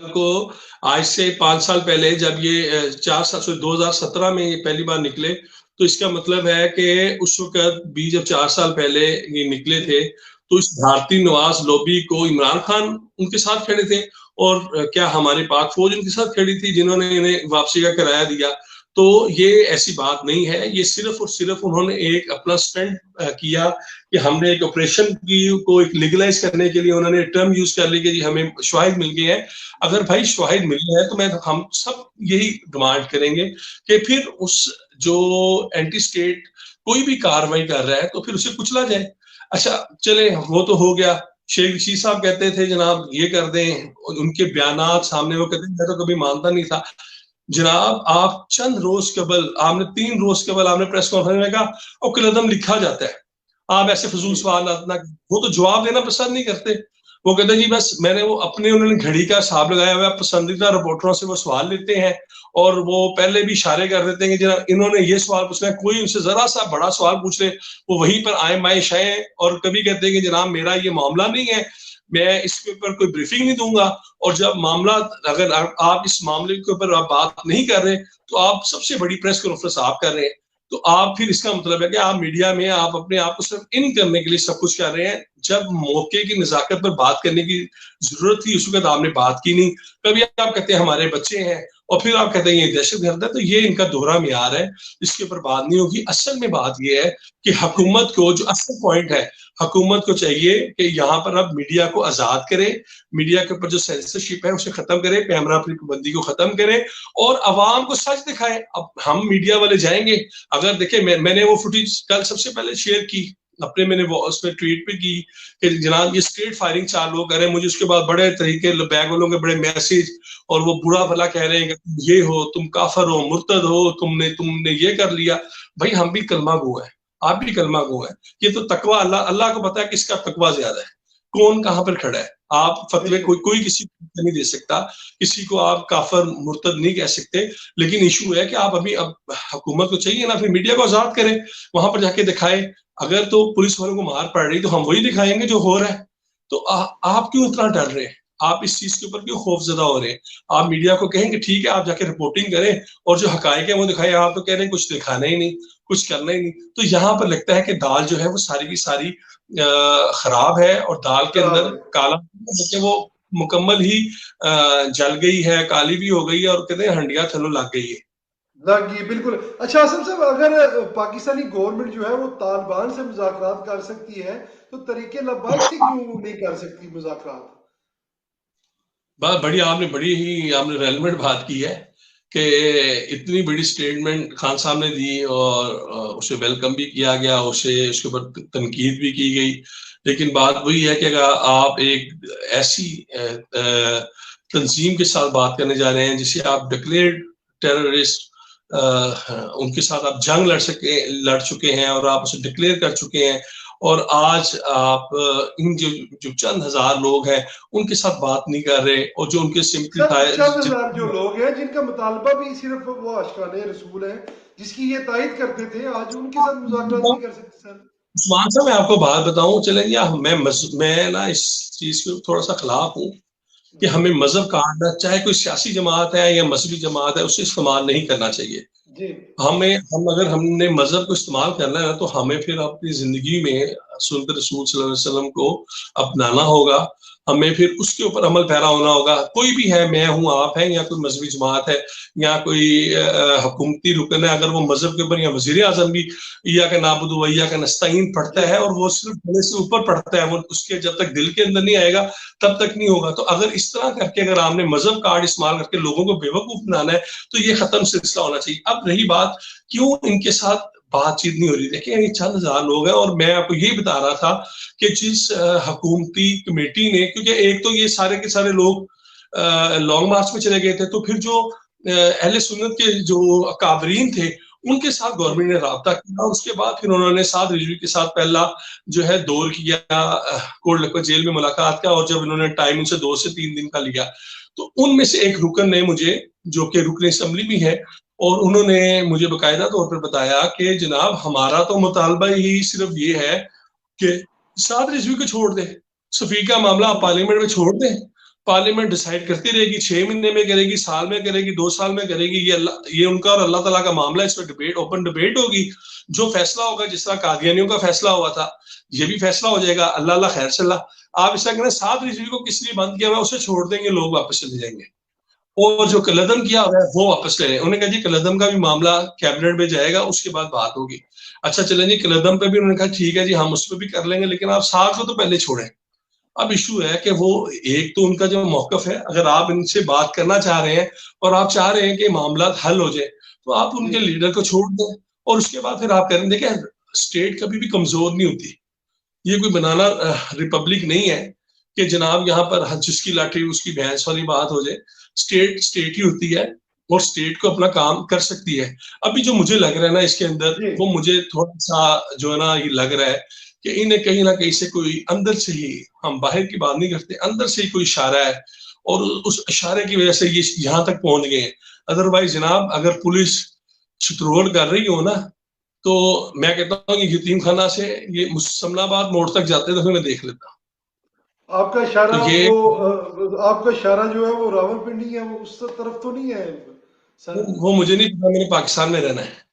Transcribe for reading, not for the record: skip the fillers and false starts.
کل کو آج سے 5 سال پہلے جب یہ 2017 میں یہ پہلی بار نکلے تو اس کا مطلب ہے کہ اس وقت بھی جب 4 سال پہلے یہ نکلے تھے تو اس بھارتی نواز لوبی کو عمران خان ان کے ساتھ کھڑے تھے اور کیا ہماری پاک فوج ان کے ساتھ کھڑی تھی جنہوں نے انہیں واپسی کا کرایہ دیا. تو یہ ایسی بات نہیں ہے, یہ صرف اور صرف انہوں نے ایک اپنا سٹنٹ کیا کہ ہم نے ایک آپریشن کو ایک لیگلائز کرنے کے لیے انہوں نے ٹرم یوز کر لی کہ جی ہمیں شواہد مل گئے ہیں. اگر بھائی شواہد ملے ہیں تو ہم سب یہی ڈیمانڈ کریں گے کہ پھر اس جو اینٹی اسٹیٹ کوئی بھی کاروائی کر رہا ہے تو پھر اسے کچلا جائے. اچھا چلے وہ تو ہو گیا. شیخ رشید صاحب کہتے تھے جناب یہ کر دیں, ان کے بیانات سامنے وہ کہتے ہیں میں تو کبھی مانتا نہیں تھا. جناب آپ چند روز قبل آپ نے 3 روز قبل آپ نے پریس کانفرنس میں کہا اوکل عدم لکھا جاتا ہے, آپ ایسے فضول سوالات نہ, وہ تو جواب دینا پسند نہیں کرتے. وہ کہتے ہیں جی بس میں نے وہ اپنے انہوں نے گھڑی کا حساب لگایا ہوا ہے, پسندیدہ رپورٹروں سے وہ سوال لیتے ہیں اور وہ پہلے بھی اشارے کر دیتے ہیں کہ جناب انہوں نے یہ سوال پوچھنا ہے, کوئی ان سے ذرا سا بڑا سوال پوچھ لے وہ وہیں پر آئیں بائیں شائیں, اور کبھی کہتے ہیں کہ جناب میرا یہ معاملہ نہیں ہے, میں اس کے اوپر کوئی بریفنگ نہیں دوں گا. اور جب معاملہ اگر آپ اس معاملے کے اوپر آپ بات نہیں کر رہے تو آپ سب سے بڑی پریس کانفرنس آپ کر رہے ہیں, تو آپ پھر اس کا مطلب ہے کہ آپ میڈیا میں آپ اپنے آپ کو صرف ان کرنے کے لیے سب کچھ کر رہے ہیں. جب موقع کی نزاکت پر بات کرنے کی ضرورت تھی اس وقت آپ نے بات کی نہیں. کبھی آپ کہتے ہیں ہمارے بچے ہیں اور پھر آپ کہتے ہیں یہ دہشت گرد ہے, تو یہ ان کا دوہرا معیار ہے, اس کے اوپر بات نہیں ہوگی. اصل میں بات یہ ہے کہ حکومت کو جو اصل پوائنٹ ہے, حکومت کو چاہیے کہ یہاں پر اب میڈیا کو آزاد کرے, میڈیا کے اوپر جو سینسرشپ ہے اسے ختم کرے, پیمرا بندی کو ختم کرے اور عوام کو سچ دکھائے. اب ہم میڈیا والے جائیں گے, اگر دیکھیں میں نے وہ فوٹیج کل سب سے پہلے شیئر کی اپنے, میں نے اس پہ ٹویٹ پہ کی کہ جناب یہ اسٹریٹ فائرنگ 4 لوگ کر رہے ہیں. مجھے اس کے بعد بڑے طریقے بیگ والوں کے بڑے میسج اور وہ برا بھلا کہہ رہے ہیں کہ یہ ہو, تم کافر ہو, مرتد ہو, تم نے یہ کر لیا. بھائی ہم بھی کلمہ گو ہیں, آپ بھی کلمہ گو ہیں. یہ تو تقویٰ اللہ کو پتا ہے کس کا تقویٰ زیادہ ہے, کون کہاں پر کھڑا ہے. آپ فتوے کوئی کسی کو نہیں دے سکتا, کسی کو آپ کافر مرتد نہیں کہہ سکتے, لیکن ایشو ہے کہ آپ اب حکومت کو چاہیے نا پھر میڈیا کو آزاد کریں, وہاں پر جا کے دکھائے. اگر تو پولیس والوں کو مار پڑ رہی تو ہم وہی دکھائیں گے جو ہو رہا ہے. تو آپ کیوں اتنا ڈر رہے ہیں, آپ اس چیز کے اوپر کیوں خوف زدہ ہو رہے ہیں؟ آپ میڈیا کو کہیں کہ ٹھیک ہے آپ جا کے رپورٹنگ کریں اور جو حقائق ہیں وہ دکھائیں. آپ تو کہہ رہے ہیں کچھ دکھانا ہی نہیں, کچھ کرنا ہی نہیں. تو یہاں پر لگتا ہے کہ دال جو ہے وہ ساری کی ساری خراب ہے, اور دال کے اندر کالا کہ وہ مکمل ہی جل گئی ہے, کالی بھی ہو گئی ہے, اور کہتے ہیں ہنڈیا تھلوں لگ گئی ہے. جی بالکل. اچھا آصف صاحب, اگر پاکستانی گورنمنٹ جو ہے وہ طالبان سے مذاکرات کر سکتی ہے تو طریقے لبیک سے کیوں نہیں کر سکتی مذاکرات؟ بڑی آپ نے ریلیونٹ بات کی ہے کہ اتنی بڑی سٹیٹمنٹ خان صاحب نے دی اور اسے ویلکم بھی کیا گیا, اس کے اوپر تنقید بھی کی گئی. لیکن بات وہی ہے کہ اگر آپ ایک ایسی تنظیم کے ساتھ بات کرنے جا رہے ہیں جسے آپ ڈکلیئرڈ ٹیررسٹ, ان کے ساتھ آپ جنگ لڑ چکے ہیں اور آپ اسے ڈکلیئر کر چکے ہیں, اور آج آپ ان جو چند ہزار لوگ ہیں ان کے ساتھ بات نہیں کر رہے, اور جو ان کے چند جو لوگ ہیں جن کا مطالبہ بھی صرف وہ عاشقان رسول ہیں جس کی یہ تائید کرتے تھے, آج ان کے ساتھ مذاکرات نہیں کر سکتے. سر عثمان صاحب میں آپ کو بات بتاؤں, چلیں میں نا اس چیز کے تھوڑا سا خلاف ہوں کہ ہمیں مذہب کاٹنا, چاہے کوئی سیاسی جماعت ہے یا مذہبی جماعت ہے, اسے استعمال نہیں کرنا چاہیے. اگر ہم نے مذہب کو استعمال کرنا ہے تو ہمیں پھر اپنی زندگی میں سنت رسول صلی اللہ علیہ وسلم کو اپنانا ہوگا, ہمیں پھر اس کے اوپر عمل پیرا ہونا ہوگا. کوئی بھی ہے, میں ہوں, آپ ہیں, یا کوئی مذہبی جماعت ہے یا کوئی حکومتی رکن ہے, اگر وہ مذہب کے اوپر, یا وزیر اعظم بھی ایاک نعبد و ایاک نستعین پڑھتا ہے اور وہ صرف گلے سے اوپر پڑھتا ہے, وہ اس کے جب تک دل کے اندر نہیں آئے گا تب تک نہیں ہوگا. تو اگر اس طرح کر کے اگر آپ نے مذہب کارڈ استعمال کر کے لوگوں کو بے وقوف بنانا ہے تو یہ ختم سلسلہ ہونا چاہیے. اب رہی بات کیوں ان کے ساتھ بات چیت نہیں ہو رہی, دیکھیں یہ چند ہزار لوگ ہیں, اور میں آپ کو یہی بتا رہا تھا کہ جس حکومتی کمیٹی نے, کیونکہ ایک تو یہ سارے کے سارے لوگ لانگ مارچ میں چلے گئے تھے, تو پھر جو اہل سنت کے جو اکابرین تھے ان کے ساتھ گورنمنٹ نے رابطہ کیا, اس کے بعد پھر انہوں نے سعد رضوی کے ساتھ پہلا جو ہے دور کیا, کوٹ لکھپت جیل میں ملاقات کیا, اور جب انہوں نے ٹائم ان سے 2 سے 3 دن کا لیا تو ان میں سے ایک رکن نے مجھے, جو کہ رکن اسمبلی بھی ہے, اور انہوں نے مجھے باقاعدہ طور پر بتایا کہ جناب ہمارا تو مطالبہ ہی صرف یہ ہے کہ سعد رضوی کو چھوڑ دیں, صفی کا معاملہ آپ پارلیمنٹ میں چھوڑ دیں, پارلیمنٹ ڈیسائیڈ کرتی رہے گی، 6 مہینے میں کرے گی، سال میں کرے گی، 2 سال میں کرے گی، یہ ان کا اور اللہ تعالیٰ کا معاملہ ہے، اس پہ اوپن ڈبیٹ ہوگی، جو فیصلہ ہوگا، جس طرح قادیانیوں کا فیصلہ ہوا تھا یہ بھی فیصلہ ہو جائے گا، اللہ اللہ خیر سے اللہ. آپ اس طرح کہنا 7 کو کس لیے بند کیا ہوا ہے اسے چھوڑ دیں گے، لوگ واپس چلے جائیں گے، اور جو کلدم کیا ہوا ہے وہ واپس لے لیں. انہوں نے کہا جی کلدم کا بھی معاملہ کیبنٹ میں جائے گا، اس کے بعد بات ہوگی. اچھا چلیں جی کلدم پہ بھی انہوں نے کہا ٹھیک ہے جی ہم اس پہ بھی کر لیں گے، لیکن آپ 7 کو تو پہلے چھوڑیں. اب ایشو ہے کہ وہ ایک تو ان کا جو موقف ہے، اگر آپ ان سے بات کرنا چاہ رہے ہیں اور آپ چاہ رہے ہیں کہ معاملات حل ہو جائے تو آپ ان کے لیڈر کو چھوڑ دیں، اور اس کے بعد پھر آپ کریں. دیکھیں اسٹیٹ کبھی بھی کمزور نہیں ہوتی، یہ کوئی بنانا ریپبلک نہیں ہے کہ جناب یہاں پر جس کی لاٹھی اس کی بھینس والی بات ہو جائے. اسٹیٹ ہی ہوتی ہے اور اسٹیٹ کو اپنا کام کر سکتی ہے. ابھی جو مجھے لگ رہا ہے نا اس کے اندر، وہ مجھے تھوڑا سا جو ہے نا یہ لگ رہا ہے کہ انہیں کہیں نہ کہیں سے کوئی اندر سے ہی، ہم باہر کی بات نہیں کرتے، اندر سے ہی کوئی اشارہ ہے، اور اس اشارے کی وجہ سے یہ یہاں تک پہنچ گئے ہیں. ادروائز جناب اگر پولیس شترول کر رہی ہو نا تو میں کہتا ہوں کہ یتیم خانہ سے یہ سمنا آباد موڑ تک جاتے تو پھر میں دیکھ لیتا. آپ کا اشارہ تو یہ آپ کا اشارہ جو ہے وہ راول پنڈی ہے، وہ اس طرف تو نہیں ہے سر؟ وہ مجھے نہیں پتا، میں نے پاکستان میں رہنا ہے.